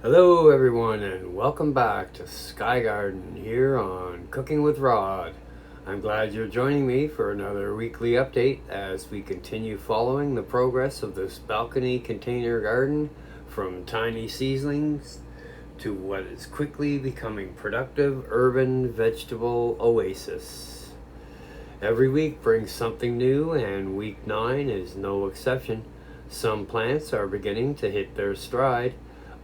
Hello everyone and welcome back to Sky Garden here on Cooking with Rod. I'm glad you're joining me for another weekly update as we continue following the progress of this balcony container garden from tiny seedlings to what is quickly becoming productive urban vegetable oasis. Every week brings something new and week 9 is no exception. Some plants are beginning to hit their stride.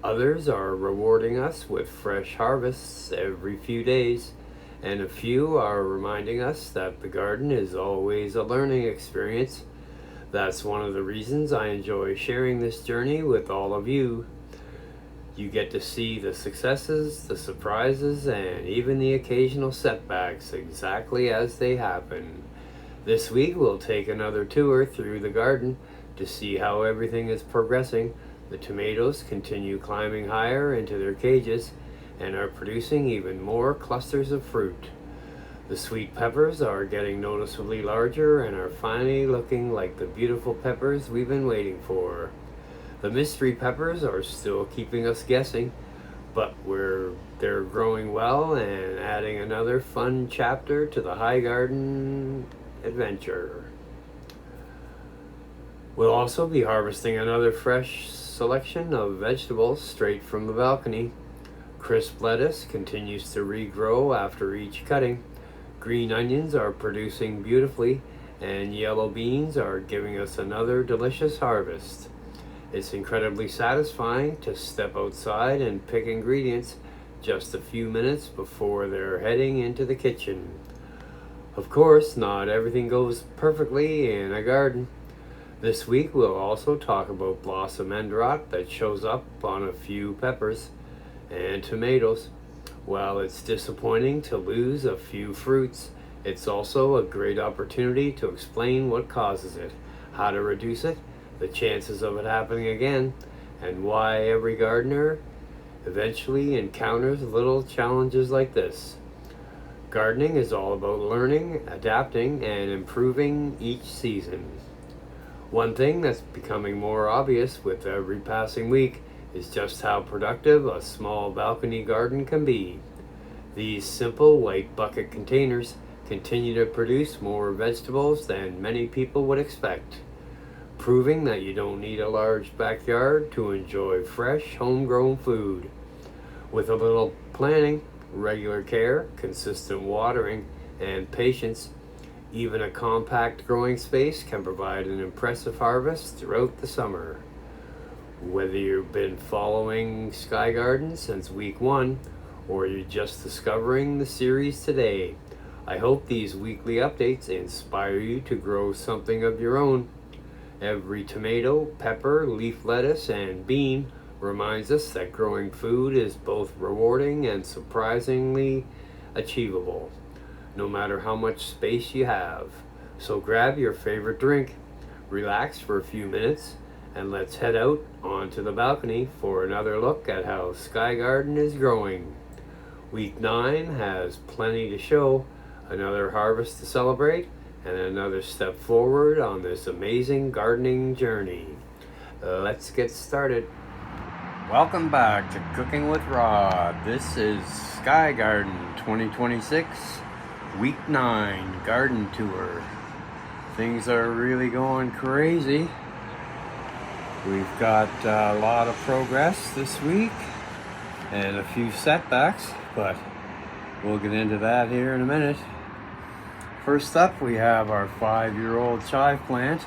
Others are rewarding us with fresh harvests every few days, and a few are reminding us that the garden is always a learning experience. That's one of the reasons I enjoy sharing this journey with all of you. You get to see the successes, the surprises, and even the occasional setbacks exactly as they happen. This week we'll take another tour through the garden to see how everything is progressing. The tomatoes continue climbing higher into their cages and are producing even more clusters of fruit. The sweet peppers are getting noticeably larger and are finally looking like the beautiful peppers we've been waiting for. The mystery peppers are still keeping us guessing, but they're growing well and adding another fun chapter to the high garden adventure. We'll also be harvesting another fresh selection of vegetables straight from the balcony. Crisp lettuce continues to regrow after each cutting. Green onions are producing beautifully, and yellow beans are giving us another delicious harvest. It's incredibly satisfying to step outside and pick ingredients just a few minutes before they're heading into the kitchen. Of course, not everything goes perfectly in a garden. This week we'll also talk about blossom end rot that shows up on a few peppers and tomatoes. While it's disappointing to lose a few fruits, it's also a great opportunity to explain what causes it, how to reduce it, the chances of it happening again, and why every gardener eventually encounters little challenges like this. Gardening is all about learning, adapting, and improving each season. One thing that's becoming more obvious with every passing week is just how productive a small balcony garden can be. These simple white bucket containers continue to produce more vegetables than many people would expect, proving that you don't need a large backyard to enjoy fresh, homegrown food. With a little planning, regular care, consistent watering, and patience, even a compact growing space can provide an impressive harvest throughout the summer. Whether you've been following Sky Garden since week 1 or you're just discovering the series today, I hope these weekly updates inspire you to grow something of your own. Every tomato, pepper, leaf lettuce, and bean reminds us that growing food is both rewarding and surprisingly achievable, no matter how much space you have. So grab your favorite drink, relax for a few minutes, and let's head out onto the balcony for another look at how Sky Garden is growing. Week 9 has plenty to show, another harvest to celebrate, and another step forward on this amazing gardening journey. Let's get started. Welcome back to Cooking with Rod. This is Sky Garden 2026. Week 9 garden tour. Things are really going crazy. We've got a lot of progress this week and a few setbacks, but we'll get into that here in a minute. First up, we have our 5-year-old chive plant.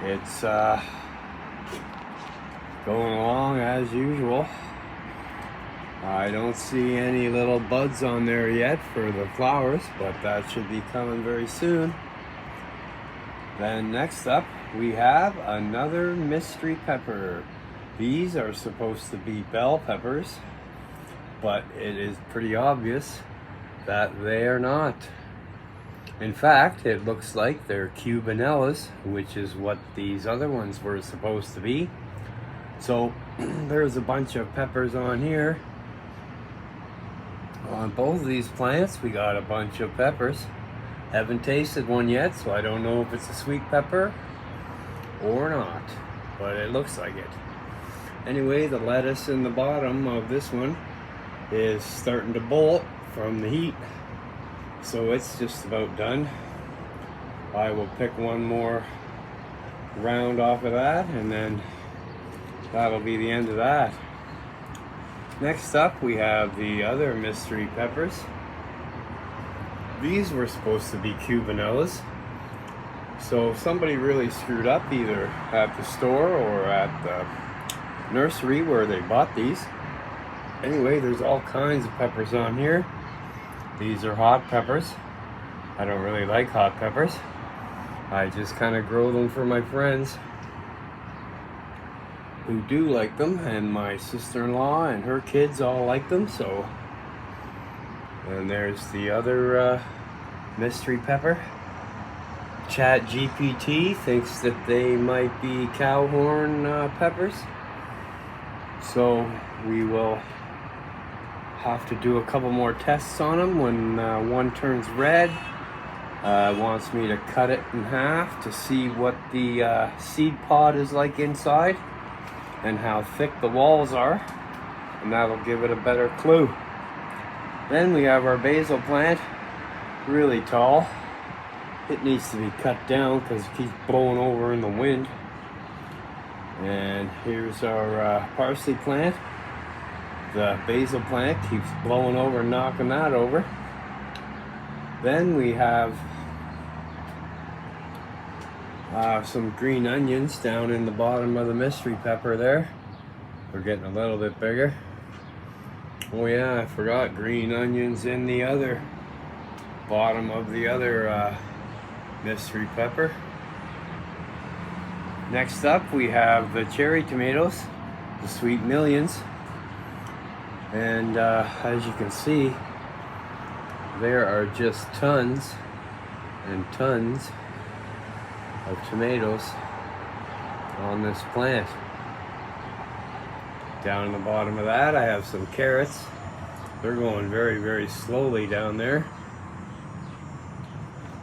It's going along as usual. I don't see any little buds on there yet for the flowers, but that should be coming very soon. Then next up, we have another mystery pepper. These are supposed to be bell peppers, but it is pretty obvious that they are not. In fact, it looks like they're cubanellas, which is what these other ones were supposed to be. So there's a bunch of peppers on here. On both of these plants, we got a bunch of peppers. Haven't tasted one yet, so I don't know if it's a sweet pepper or not, but it looks like it. Anyway, the lettuce in the bottom of this one is starting to bolt from the heat, so it's just about done. I will pick one more round off of that, and then that'll be the end of that. Next up, we have the other mystery peppers. These were supposed to be Cubanellas, so somebody really screwed up either at the store or at the nursery where they bought these. Anyway, there's all kinds of peppers on here. These are hot peppers. I don't really like hot peppers. I just kind of grow them for my friends who do like them, and my sister-in-law and her kids all like them. So, and there's the other mystery pepper. ChatGPT thinks that they might be cow horn peppers, so we will have to do a couple more tests on them. When one turns red, wants me to cut it in half to see what the seed pod is like inside and how thick the walls are, and that'll give it a better clue. Then we have our basil plant, really tall. It needs to be cut down because it keeps blowing over in the wind. And here's our parsley plant. The basil plant keeps blowing over and knocking that over. Then we have some green onions down in the bottom of the mystery pepper there. We're getting a little bit bigger. Oh yeah, I forgot green onions in the other bottom of the other mystery pepper. Next up, we have the cherry tomatoes, the Sweet Millions. And as you can see, there are just tons and tons of tomatoes on this plant. Down in the bottom of that, I have some carrots. They're going very, very slowly down there,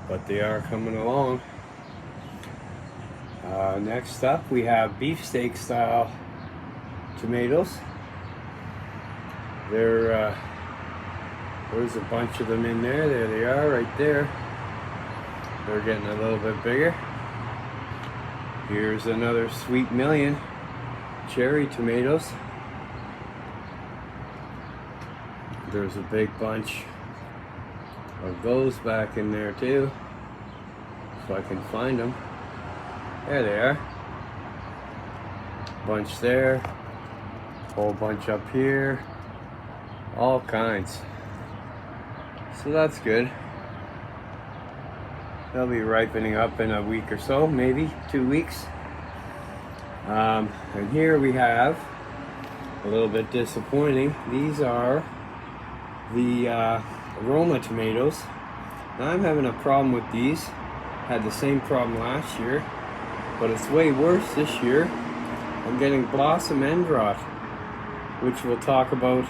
but they are coming along. Next up, we have beefsteak style tomatoes. There's a bunch of them in there. There they are right there. They're getting a little bit bigger. Here's another Sweet Million cherry tomatoes. There's a big bunch of those back in there too, if I can find them. There they are. Bunch there, whole bunch up here, all kinds. So that's good. They'll be ripening up in a week or so, maybe 2 weeks. And here we have a little bit disappointing. These are the Roma tomatoes. Now I'm having a problem with these. Had the same problem last year, but it's way worse this year. I'm getting blossom end rot, which we'll talk about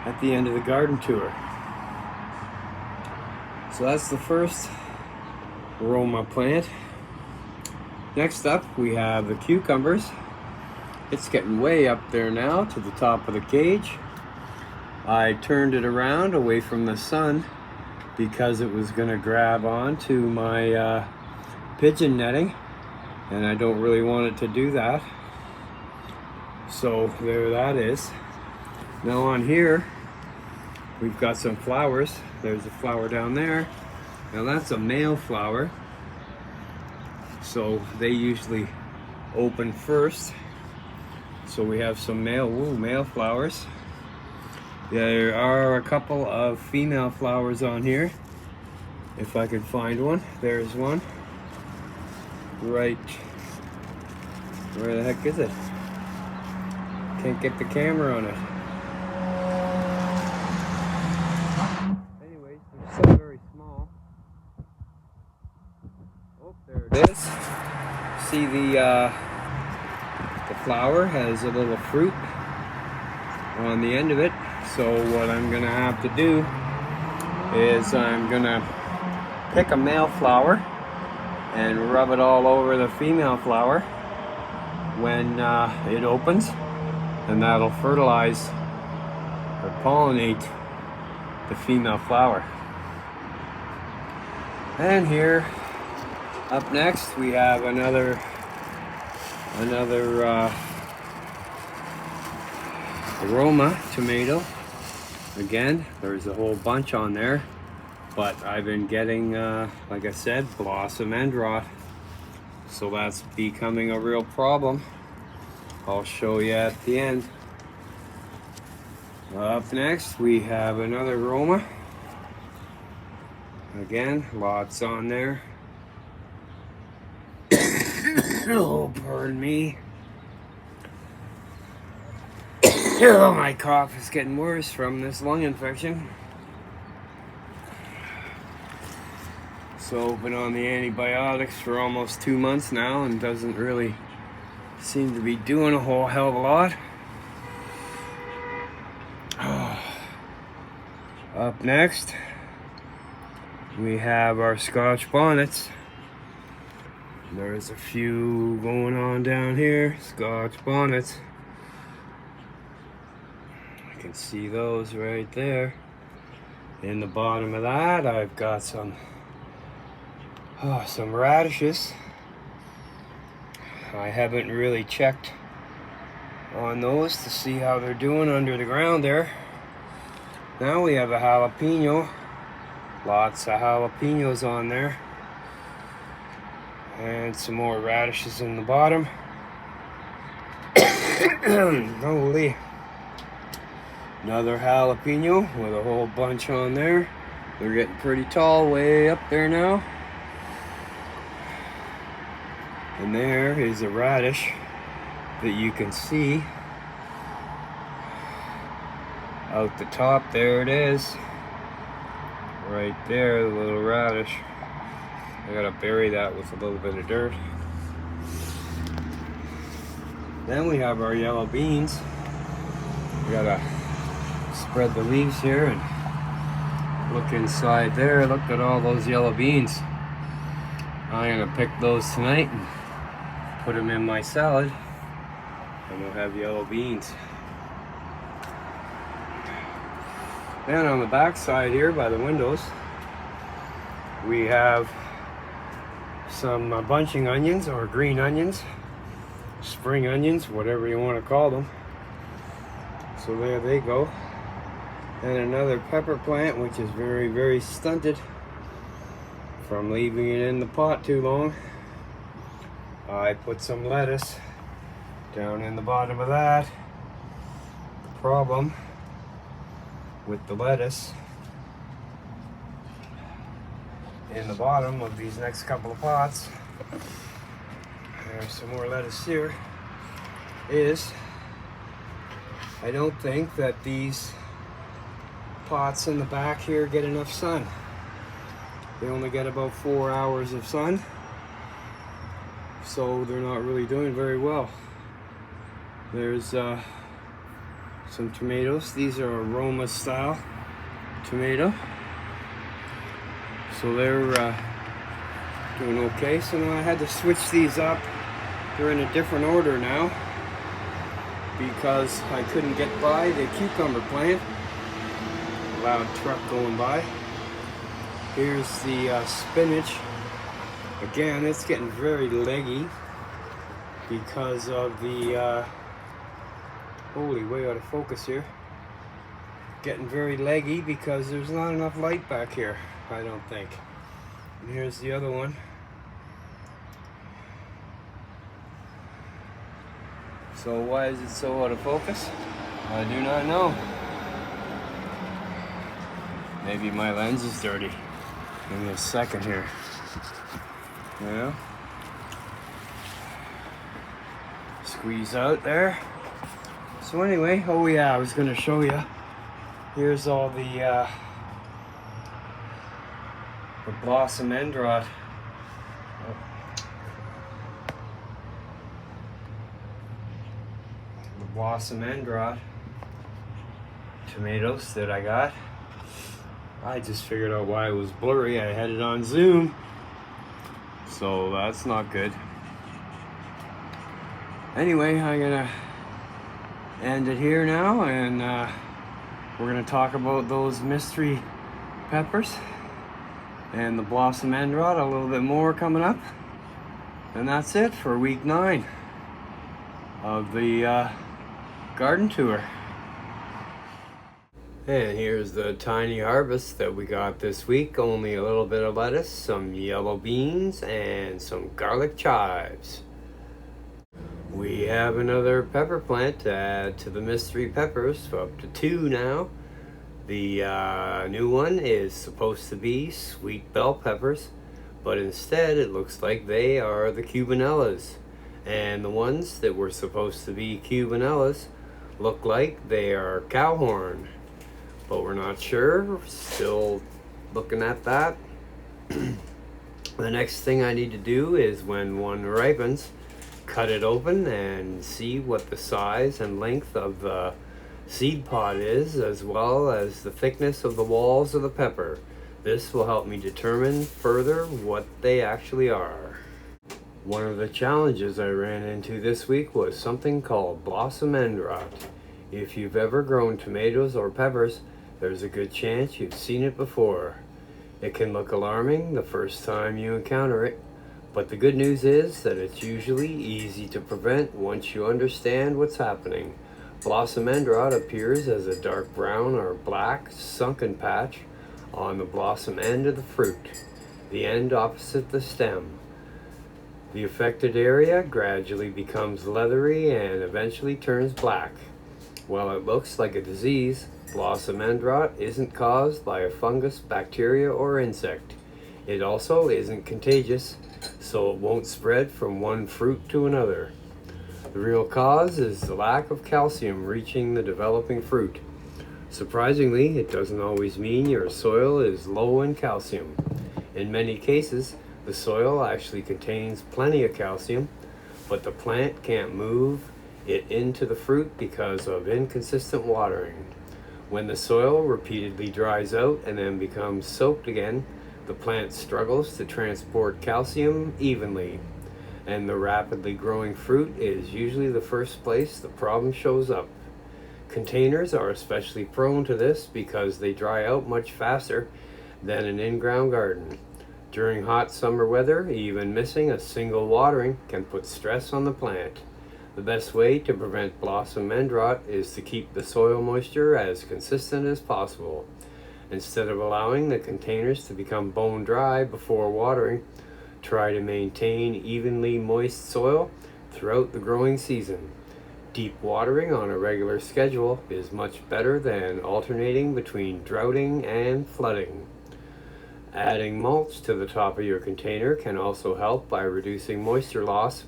at the end of the garden tour. So that's the first Roma plant. Next up, we have the cucumbers. It's getting way up there now to the top of the cage. I turned it around away from the sun because it was going to grab onto my pigeon netting, and I don't really want it to do that. So there that is. Now on here, we've got some flowers. There's a flower down there. Now that's a male flower, so they usually open first. So we have some male flowers. There are a couple of female flowers on here. If I can find one, there's one. Right, where the heck is it? Can't get the camera on it. Anyways, they're still very small. Oh, there it is. See the flower has a little fruit on the end of it. So what I'm gonna have to do is I'm gonna pick a male flower and rub it all over the female flower when it opens, and that'll fertilize or pollinate the female flower. And here up next we have another aroma tomato. Again, there's a whole bunch on there, but I've been getting, like I said, blossom end rot. So that's becoming a real problem. I'll show you at the end. Up next, we have another aroma. Again, lots on there. Oh, pardon me. Oh, my cough is getting worse from this lung infection. So, been on the antibiotics for almost 2 months now and doesn't really seem to be doing a whole hell of a lot. Up next, we have our Scotch bonnets. There's a few going on down here, Scotch bonnets. You can see those right there. In the bottom of that, I've got some radishes. I haven't really checked on those to see how they're doing under the ground there. Now we have a jalapeno. Lots of jalapenos on there. And some more radishes in the bottom. Holy. Another jalapeno with a whole bunch on there. They're getting pretty tall, way up there now. And there is a radish that you can see out the top. There it is. Right there, the little radish. I gotta bury that with a little bit of dirt. Then we have our yellow beans. We gotta spread the leaves here and look inside there. Look at all those yellow beans. I'm gonna pick those tonight and put them in my salad, and we'll have yellow beans. Then on the back side here by the windows, we have some bunching onions or green onions, spring onions, whatever you want to call them. So there they go. And another pepper plant, which is very, very stunted from leaving it in the pot too long. I put some lettuce down in the bottom of that. The problem with the lettuce in the bottom of these next couple of pots, there's some more lettuce here, is I don't think that these pots in the back here get enough sun. They only get about 4 hours of sun, so they're not really doing very well. There's some tomatoes. These are aroma style tomato, so they're doing okay. So now I had to switch these up. They're in a different order now because I couldn't get by the cucumber plant. Loud truck going by. Here's the spinach. Again, it's getting very leggy because of the holy, way out of focus here. Getting very leggy because there's not enough light back here, I don't think. And here's the other one. So why is it so out of focus? I do not know. Maybe my lens is dirty. Give me a second here. Yeah. Squeeze out there. So anyway, oh yeah, I was gonna show you. Here's all the blossom end rot. The blossom end rot tomatoes that I got. I just figured out why it was blurry. I had it on Zoom, so that's not good. Anyway, I'm gonna end it here now, and we're going to talk about those mystery peppers and the blossom end rot a little bit more coming up. And that's it for week 9 of the garden tour. And here's the tiny harvest that we got this week. Only a little bit of lettuce, some yellow beans, and some garlic chives. We have another pepper plant to add to the mystery peppers, so up to 2 now. The new one is supposed to be sweet bell peppers, but instead it looks like they are the cubanellas. And the ones that were supposed to be cubanellas look like they are cowhorn. But we're not sure. We're still looking at that. The next thing I need to do is, when one ripens, cut it open and see what the size and length of the seed pod is, as well as the thickness of the walls of the pepper. This will help me determine further what they actually are. One of the challenges I ran into this week was something called blossom end rot. If you've ever grown tomatoes or peppers, there's a good chance you've seen it before. It can look alarming the first time you encounter it, but the good news is that it's usually easy to prevent once you understand what's happening. Blossom end rot appears as a dark brown or black sunken patch on the blossom end of the fruit, the end opposite the stem. The affected area gradually becomes leathery and eventually turns black. While it looks like a disease, blossom end rot isn't caused by a fungus, bacteria, or insect. It also isn't contagious, so it won't spread from one fruit to another. The real cause is the lack of calcium reaching the developing fruit. Surprisingly, it doesn't always mean your soil is low in calcium. In many cases, the soil actually contains plenty of calcium, but the plant can't move it into the fruit because of inconsistent watering. When the soil repeatedly dries out and then becomes soaked again, the plant struggles to transport calcium evenly, and the rapidly growing fruit is usually the first place the problem shows up. Containers are especially prone to this because they dry out much faster than an in-ground garden. During hot summer weather, even missing a single watering can put stress on the plant. The best way to prevent blossom end rot is to keep the soil moisture as consistent as possible. Instead of allowing the containers to become bone dry before watering, try to maintain evenly moist soil throughout the growing season. Deep watering on a regular schedule is much better than alternating between droughting and flooding. Adding mulch to the top of your container can also help by reducing moisture loss.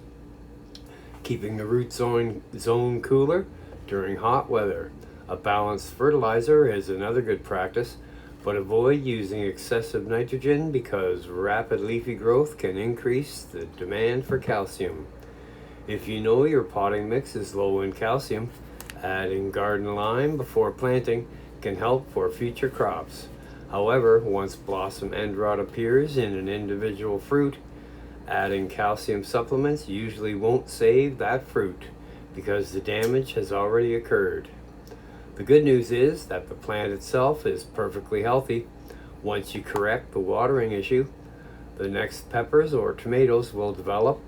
Keeping the root zone cooler during hot weather. A balanced fertilizer is another good practice, but avoid using excessive nitrogen because rapid leafy growth can increase the demand for calcium. If you know your potting mix is low in calcium, adding garden lime before planting can help for future crops. However, once blossom end rot appears in an individual fruit, adding calcium supplements usually won't save that fruit because the damage has already occurred. The good news is that the plant itself is perfectly healthy. Once you correct the watering issue, the next peppers or tomatoes will develop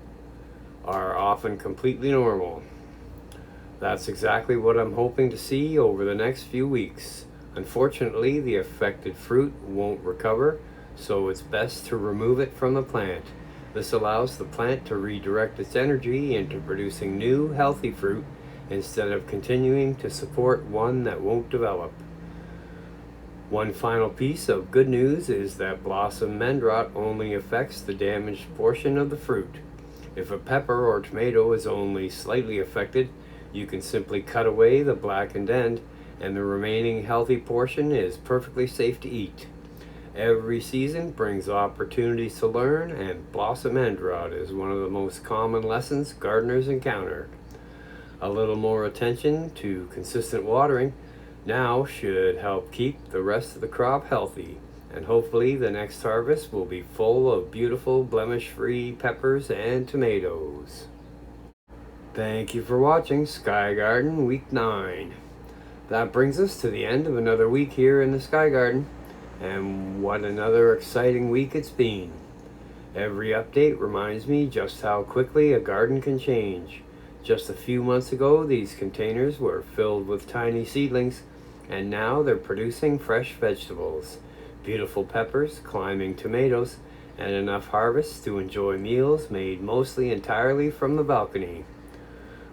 are often completely normal. That's exactly what I'm hoping to see over the next few weeks. Unfortunately, the affected fruit won't recover, so it's best to remove it from the plant. This allows the plant to redirect its energy into producing new, healthy fruit instead of continuing to support one that won't develop. One final piece of good news is that blossom end rot only affects the damaged portion of the fruit. If a pepper or tomato is only slightly affected, you can simply cut away the blackened end, and the remaining healthy portion is perfectly safe to eat. Every season brings opportunities to learn, and blossom end rot is one of the most common lessons gardeners encounter. A little more attention to consistent watering now should help keep the rest of the crop healthy, and hopefully the next harvest will be full of beautiful blemish-free peppers and tomatoes. Thank you for watching Sky Garden Week 9. That brings us to the end of another week here in the Sky Garden, and what another exciting week it's been. Every update reminds me just how quickly a garden can change. Just a few months ago, these containers were filled with tiny seedlings, and now they're producing fresh vegetables, beautiful peppers, climbing tomatoes, and enough harvests to enjoy meals made mostly entirely from the balcony.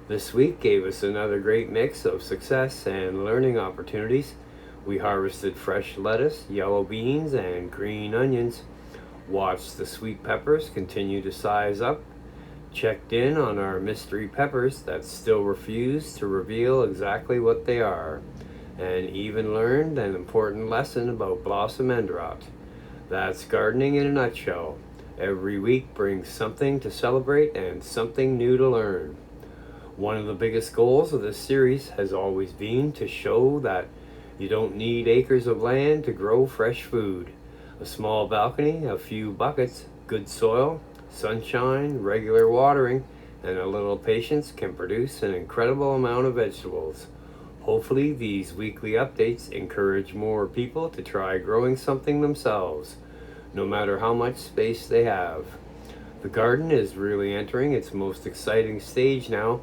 This week gave us another great mix of success and learning opportunities. We harvested fresh lettuce, yellow beans, and green onions, watched the sweet peppers continue to size up, checked in on our mystery peppers that still refuse to reveal exactly what they are, and even learned an important lesson about blossom end rot. That's gardening in a nutshell. Every week brings something to celebrate and something new to learn. One of the biggest goals of this series has always been to show that you don't need acres of land to grow fresh food. A small balcony, a few buckets, good soil, sunshine, regular watering, and a little patience can produce an incredible amount of vegetables. Hopefully these weekly updates encourage more people to try growing something themselves, no matter how much space they have. The garden is really entering its most exciting stage now.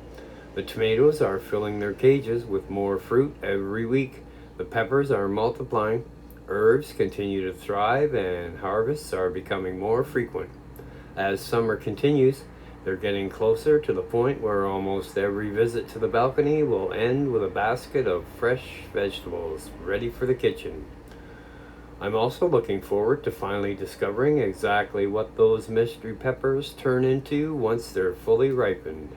The tomatoes are filling their cages with more fruit every week. The peppers are multiplying. Herbs continue to thrive and harvests are becoming more frequent. As summer continues, they're getting closer to the point where almost every visit to the balcony will end with a basket of fresh vegetables ready for the kitchen. I'm also looking forward to finally discovering exactly what those mystery peppers turn into once they're fully ripened.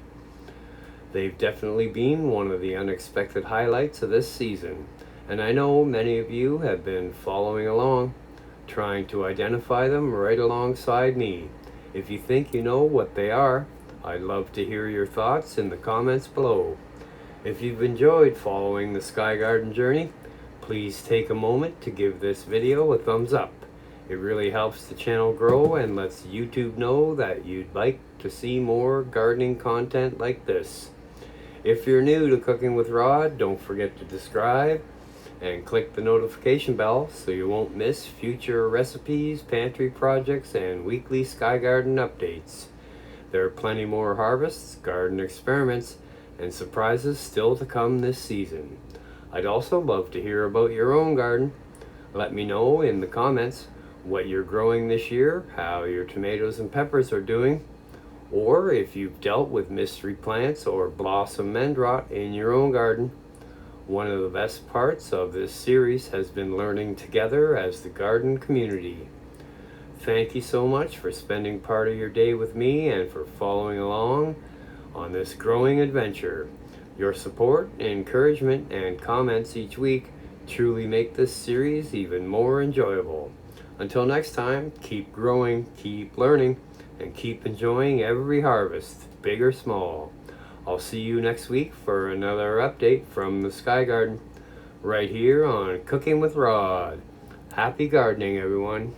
They've definitely been one of the unexpected highlights of this season, and I know many of you have been following along, trying to identify them right alongside me. If you think you know what they are, I'd love to hear your thoughts in the comments below. If you've enjoyed following the Sky Garden journey, please take a moment to give this video a thumbs up. It really helps the channel grow and lets YouTube know that you'd like to see more gardening content like this. If you're new to Cooking with Rod, don't forget to subscribe and click the notification bell so you won't miss future recipes, pantry projects, and weekly Sky Garden updates. There are plenty more harvests, garden experiments, and surprises still to come this season. I'd also love to hear about your own garden. Let me know in the comments what you're growing this year, how your tomatoes and peppers are doing, or if you've dealt with mystery plants or blossom end rot in your own garden. One of the best parts of this series has been learning together as the garden community. Thank you so much for spending part of your day with me and for following along on this growing adventure. Your support, encouragement, and comments each week truly make this series even more enjoyable. Until next time, keep growing, keep learning, and keep enjoying every harvest, big or small. I'll see you next week for another update from the Sky Garden, right here on Cooking with Rod. Happy gardening, everyone.